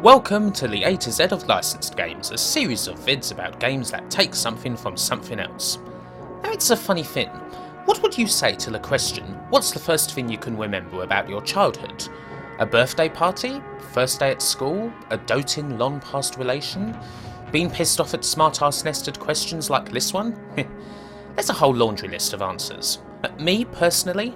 Welcome to the A to Z of licensed games, a series of vids about games that take something from something else. Now it's a funny thing, what would you say to the question, what's the first thing you can remember about your childhood? A birthday party? First day at school? A doting long past relation? Being pissed off at smart-ass nested questions like this one? There's a whole laundry list of answers. Me, personally?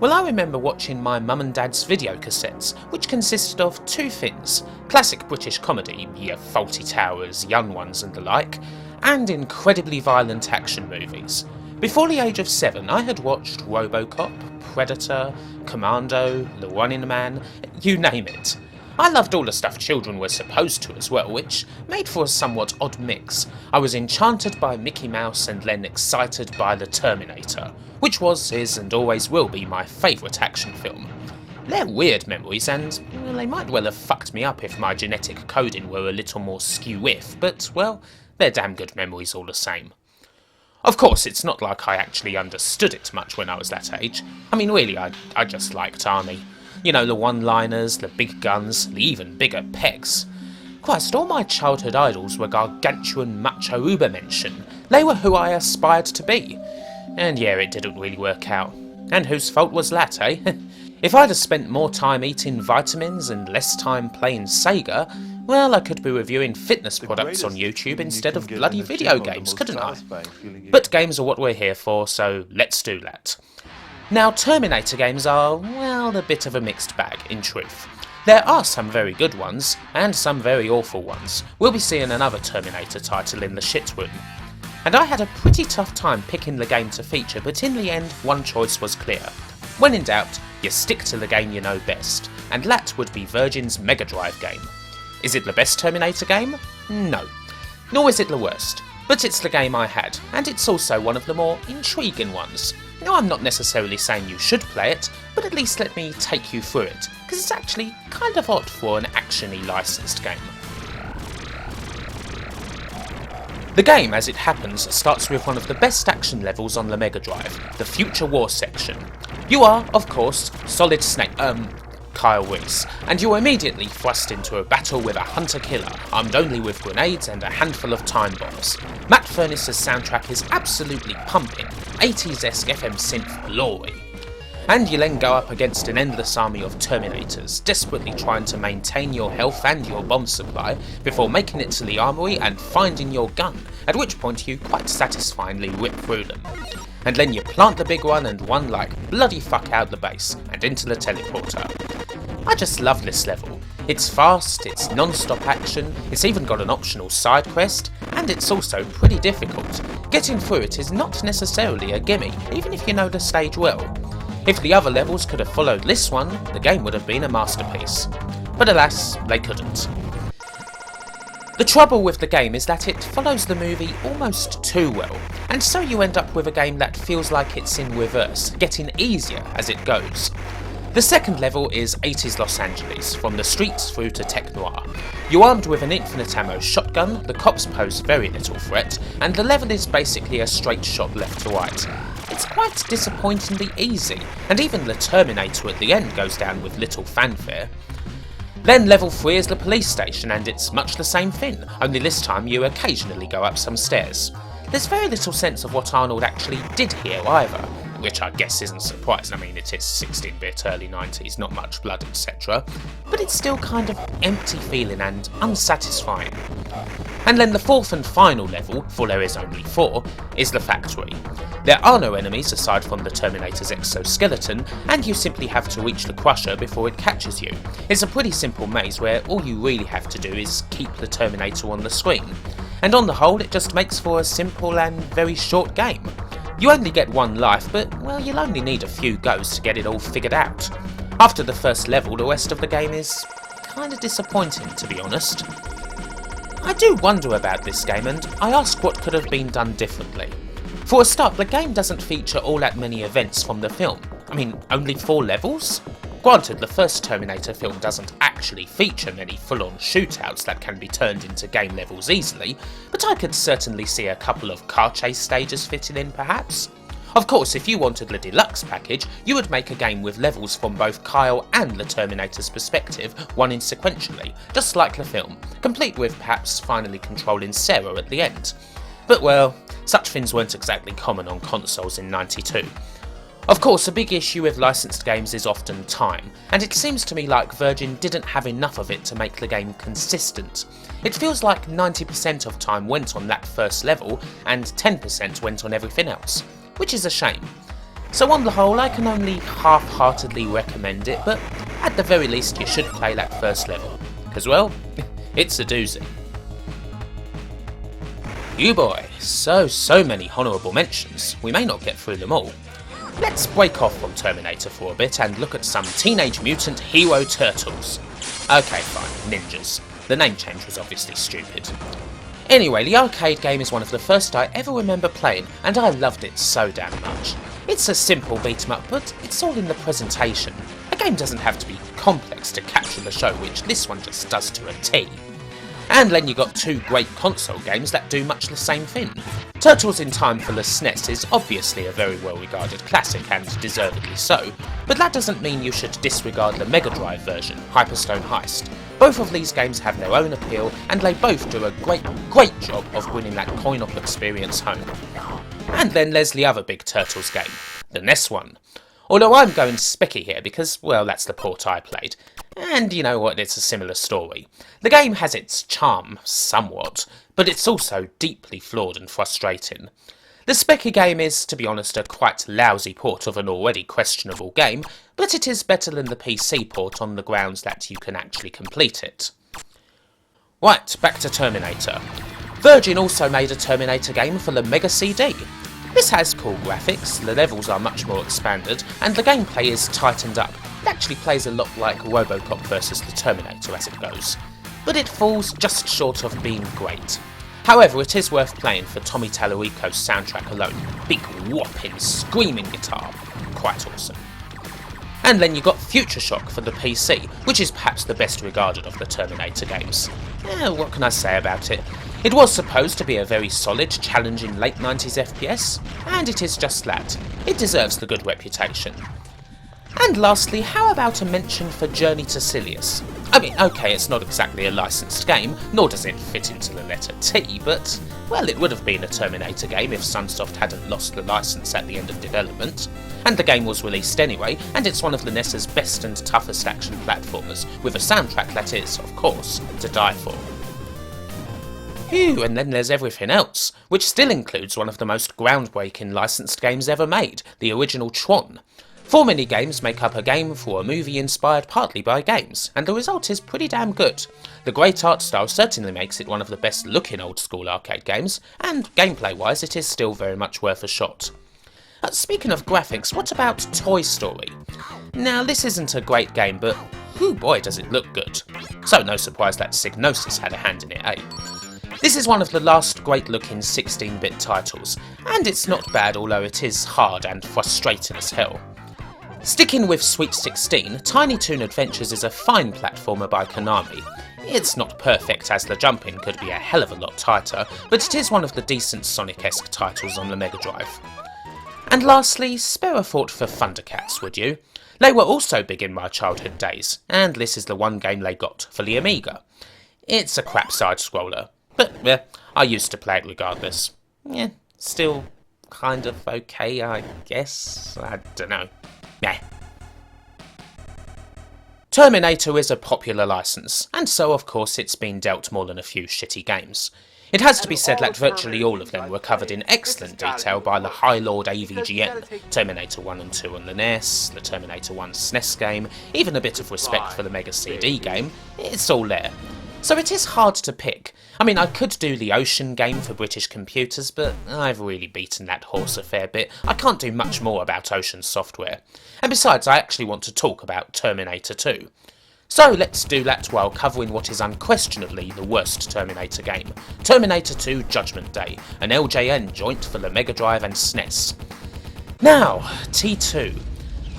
Well, I remember watching my mum and dad's video cassettes, which consisted of two things: classic British comedy, your Fawlty Towers, Young Ones and the like, and incredibly violent action movies. Before the age of 7, I had watched RoboCop, Predator, Commando, The Running Man, you name it. I loved all the stuff children were supposed to as well, which made for a somewhat odd mix. I was enchanted by Mickey Mouse and then excited by the Terminator, which was, is and always will be my favourite action film. They're weird memories and well, they might well have fucked me up if my genetic coding were a little more skew-if, but well, they're damn good memories all the same. Of course, it's not like I actually understood it much when I was that age. I mean really, I just liked Arnie. You know, the one-liners, the big guns, the even bigger pecs. Christ, all my childhood idols were gargantuan macho ubermenschen. They were who I aspired to be. And yeah, it didn't really work out. And whose fault was that, eh? If I'd have spent more time eating vitamins and less time playing Sega, well, I could be reviewing fitness products on YouTube instead of bloody video games, couldn't I? But games are what we're here for, so let's do that. Now, Terminator games are, well, a bit of a mixed bag, in truth. There are some very good ones, and some very awful ones. We'll be seeing another Terminator title in the shit room. And I had a pretty tough time picking the game to feature, but in the end, one choice was clear. When in doubt, you stick to the game you know best, and that would be Virgin's Mega Drive game. Is it the best Terminator game? No. Nor is it the worst. But it's the game I had, and it's also one of the more intriguing ones. Now, I'm not necessarily saying you should play it, but at least let me take you through it, because it's actually kind of odd for an action-y licensed game. The game, as it happens, starts with one of the best action levels on the Mega Drive, the Future War section. You are, of course, Solid Snake, Kyle Reese, and you are immediately thrust into a battle with a hunter-killer, armed only with grenades and a handful of time bombs. Matt Furness's soundtrack is absolutely pumping, 80s-esque FM synth glory. And you then go up against an endless army of Terminators, desperately trying to maintain your health and your bomb supply before making it to the armory and finding your gun, at which point you quite satisfyingly rip through them. And then you plant the big one and one like bloody fuck out the base and into the teleporter. I just love this level. It's fast, it's non-stop action, it's even got an optional side quest, and it's also pretty difficult. Getting through it is not necessarily a gimme, even if you know the stage well. If the other levels could have followed this one, the game would have been a masterpiece. But alas, they couldn't. The trouble with the game is that it follows the movie almost too well, and so you end up with a game that feels like it's in reverse, getting easier as it goes. The second level is 80s Los Angeles, from the streets through to tech noir. You're armed with an infinite ammo shotgun, the cops pose very little threat, and the level is basically a straight shot left to right. It's quite disappointingly easy, and even the Terminator at the end goes down with little fanfare. Then level 3 is the police station, and it's much the same thing, only this time you occasionally go up some stairs. There's very little sense of what Ahnuld actually did here either, which I guess isn't surprising. I mean, it is 16-bit, early 90s, not much blood, etc. But it's still kind of empty feeling and unsatisfying. And then the fourth and final level, for there is only 4, is the factory. There are no enemies aside from the Terminator's exoskeleton, and you simply have to reach the Crusher before it catches you. It's a pretty simple maze where all you really have to do is keep the Terminator on the screen. And on the whole, it just makes for a simple and very short game. You only get one life, but well, you'll only need a few goes to get it all figured out. After the first level, the rest of the game is kinda disappointing, to be honest. I do wonder about this game, and I ask what could have been done differently. For a start, the game doesn't feature all that many events from the film. I mean, only 4 levels? Granted, the first Terminator film doesn't actually feature many full-on shootouts that can be turned into game levels easily, but I could certainly see a couple of car chase stages fitting in perhaps. Of course, if you wanted the deluxe package, you would make a game with levels from both Kyle and the Terminator's perspective, running sequentially, just like the film, complete with perhaps finally controlling Sarah at the end. But well, such things weren't exactly common on consoles in '92. Of course, a big issue with licensed games is often time, and it seems to me like Virgin didn't have enough of it to make the game consistent. It feels like 90% of time went on that first level, and 10% went on everything else, which is a shame. So on the whole, I can only half-heartedly recommend it, but at the very least you should play that first level, because well, it's a doozy. You boy, so many honourable mentions, we may not get through them all. Let's break off from Terminator for a bit and look at some Teenage Mutant Hero Turtles. Okay fine, ninjas. The name change was obviously stupid. Anyway, the arcade game is one of the first I ever remember playing, and I loved it so damn much. It's a simple beat 'em up, but it's all in the presentation. A game doesn't have to be complex to capture the show, which this one just does to a T. And then you got two great console games that do much the same thing. Turtles in Time for the SNES is obviously a very well regarded classic, and deservedly so, but that doesn't mean you should disregard the Mega Drive version, Hyperstone Heist. Both of these games have their own appeal, and they both do a great job of bringing that coin-op experience home. And then there's the other big Turtles game, the NES one. Although I'm going specky here because, well, that's the port I played. And you know what, it's a similar story. The game has its charm, somewhat, but it's also deeply flawed and frustrating. The specky game is, to be honest, a quite lousy port of an already questionable game, but it is better than the PC port on the grounds that you can actually complete it. Right, back to Terminator. Virgin also made a Terminator game for the Mega CD. This has cool graphics, the levels are much more expanded, and the gameplay is tightened up. It actually plays a lot like Robocop vs the Terminator as it goes, but it falls just short of being great. However, it is worth playing for Tommy Tallarico's soundtrack alone. Big whopping screaming guitar, quite awesome. And then you got Future Shock for the PC, which is perhaps the best regarded of the Terminator games. What can I say about it? It was supposed to be a very solid, challenging late 90s FPS, and it is just that. It deserves the good reputation. And lastly, how about a mention for Journey to Silius? I mean, okay, it's not exactly a licensed game, nor does it fit into the letter T, but, well, it would have been a Terminator game if Sunsoft hadn't lost the license at the end of development. And the game was released anyway, and it's one of the NES's best and toughest action platformers, with a soundtrack that is, of course, to die for. Phew, and then there's everything else, which still includes one of the most groundbreaking licensed games ever made, the original Tron. 4 mini-games make up a game for a movie inspired partly by games, and the result is pretty damn good. The great art style certainly makes it one of the best looking old school arcade games, and gameplay wise it is still very much worth a shot. Speaking of graphics, what about Toy Story? Now this isn't a great game, but whoo boy does it look good. So no surprise that Psygnosis had a hand in it, eh? This is one of the last great looking 16-bit titles, and it's not bad, although it is hard and frustrating as hell. Sticking with Sweet 16, Tiny Toon Adventures is a fine platformer by Konami. It's not perfect, as the jumping could be a hell of a lot tighter, but it is one of the decent Sonic-esque titles on the Mega Drive. And lastly, spare a thought for Thundercats, would you? They were also big in my childhood days, and this is the one game they got for the Amiga. It's a crap side-scroller, but I used to play it regardless. Still kind of okay, I guess. I don't know. Terminator is a popular license, and so of course it's been dealt more than a few shitty games. It has to be said that virtually all of them were covered in excellent detail by the High Lord AVGN, Terminator 1 and 2 on the NES, the Terminator 1 SNES game, even a bit of respect for the Mega CD game, it's all there. So it is hard to pick. I mean, I could do the Ocean game for British computers, but I've really beaten that horse a fair bit. I can't do much more about Ocean software. And besides, I actually want to talk about Terminator 2. So let's do that while covering what is unquestionably the worst Terminator game, Terminator 2 Judgement Day, an LJN joint for the Mega Drive and SNES. Now, T2.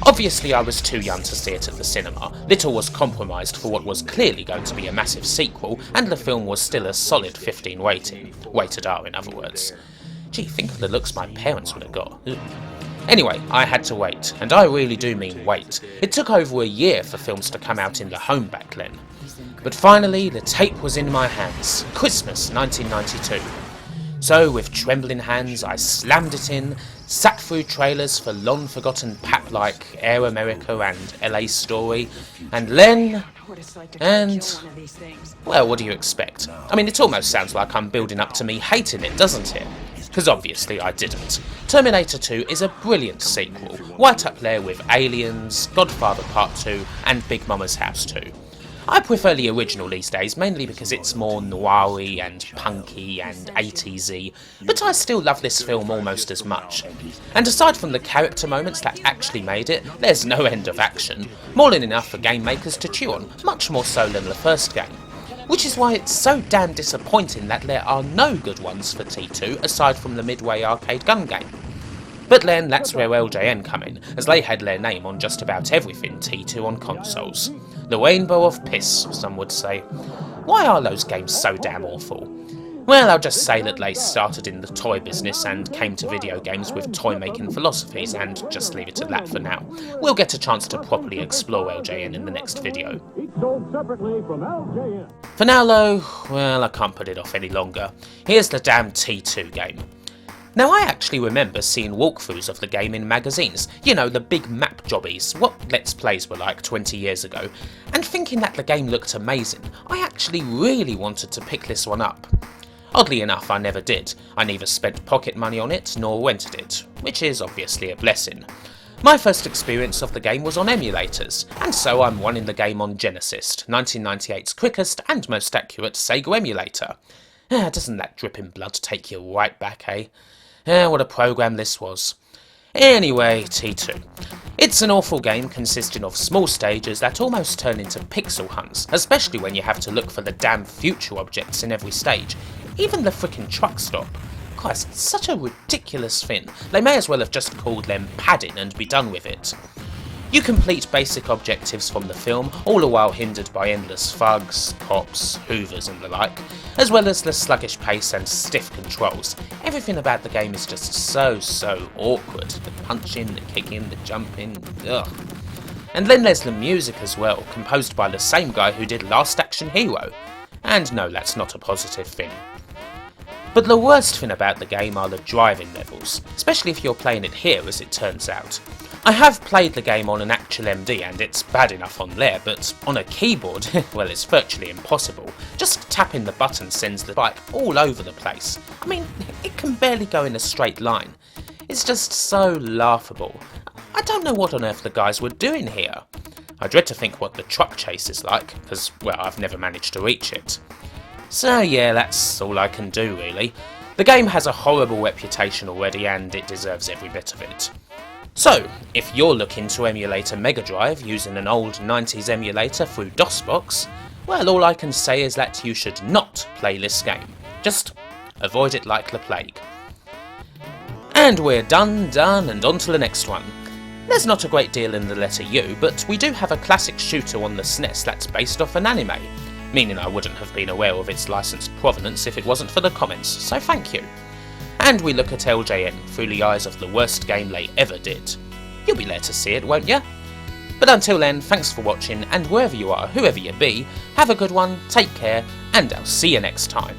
Obviously I was too young to see it at the cinema, little was compromised for what was clearly going to be a massive sequel, and the film was still a solid 15 rated R in other words. Gee, think of the looks my parents would have got. Ugh. Anyway, I had to wait, and I really do mean wait. It took over a year for films to come out in the home back then. But finally, the tape was in my hands. Christmas 1992. So, with trembling hands, I slammed it in, sat through trailers for long-forgotten pap like Air America and LA Story, and then... well, what do you expect? I mean, it almost sounds like I'm building up to me hating it, doesn't it? Because obviously I didn't. Terminator 2 is a brilliant sequel, right up there with Aliens, Godfather Part 2, and Big Mama's House 2. I prefer the original these days, mainly because it's more noir-y and punky and 80s-y, but I still love this film almost as much. And aside from the character moments that actually made it, there's no end of action, more than enough for game makers to chew on, much more so than the first game. Which is why it's so damn disappointing that there are no good ones for T2 aside from the Midway arcade gun game. But then that's where LJN come in, as they had their name on just about everything T2 on consoles. The rainbow of piss, some would say. Why are those games so damn awful? Well, I'll just say that they started in the toy business and came to video games with toy-making philosophies, and just leave it at that for now. We'll get a chance to properly explore LJN in the next video. For now though, well, I can't put it off any longer. Here's the damn T2 game. Now, I actually remember seeing walkthroughs of the game in magazines, you know, the big map jobbies, what Let's Plays were like 20 years ago, and thinking that the game looked amazing, I actually really wanted to pick this one up. Oddly enough, I never did. I neither spent pocket money on it nor rented it, which is obviously a blessing. My first experience of the game was on emulators, and so I'm running the game on Genesis, 1998's quickest and most accurate Sega emulator. Doesn't that dripping blood take you right back, eh? What a program this was. Anyway, T2. It's an awful game consisting of small stages that almost turn into pixel hunts, especially when you have to look for the damn future objects in every stage. Even the frickin' truck stop. Christ, it's such a ridiculous thing. They may as well have just called them padding and be done with it. You complete basic objectives from the film, all the while hindered by endless thugs, cops, hoovers and the like, as well as the sluggish pace and stiff controls. Everything about the game is just so awkward. The punching, the kicking, the jumping, ugh. And then there's the music as well, composed by the same guy who did Last Action Hero. And no, that's not a positive thing. But the worst thing about the game are the driving levels, especially if you're playing it here as it turns out. I have played the game on an actual MD and it's bad enough on there, but on a keyboard, well, it's virtually impossible. Just tapping the button sends the bike all over the place. I mean, it can barely go in a straight line. It's just so laughable. I don't know what on earth the guys were doing here. I dread to think what the truck chase is like, because, well, I've never managed to reach it. So yeah, that's all I can do really. The game has a horrible reputation already and it deserves every bit of it. So, if you're looking to emulate a Mega Drive using an old 90s emulator through DOSBox, well, all I can say is that you should not play this game. Just avoid it like the plague. And we're done, and on to the next one. There's not a great deal in the letter U, but we do have a classic shooter on the SNES that's based off an anime, meaning I wouldn't have been aware of its licensed provenance if it wasn't for the comments, so thank you. And we look at LJN through the eyes of the worst game they ever did. You'll be there to see it, won't ya? But until then, thanks for watching, and wherever you are, whoever you be, have a good one, take care, and I'll see you next time.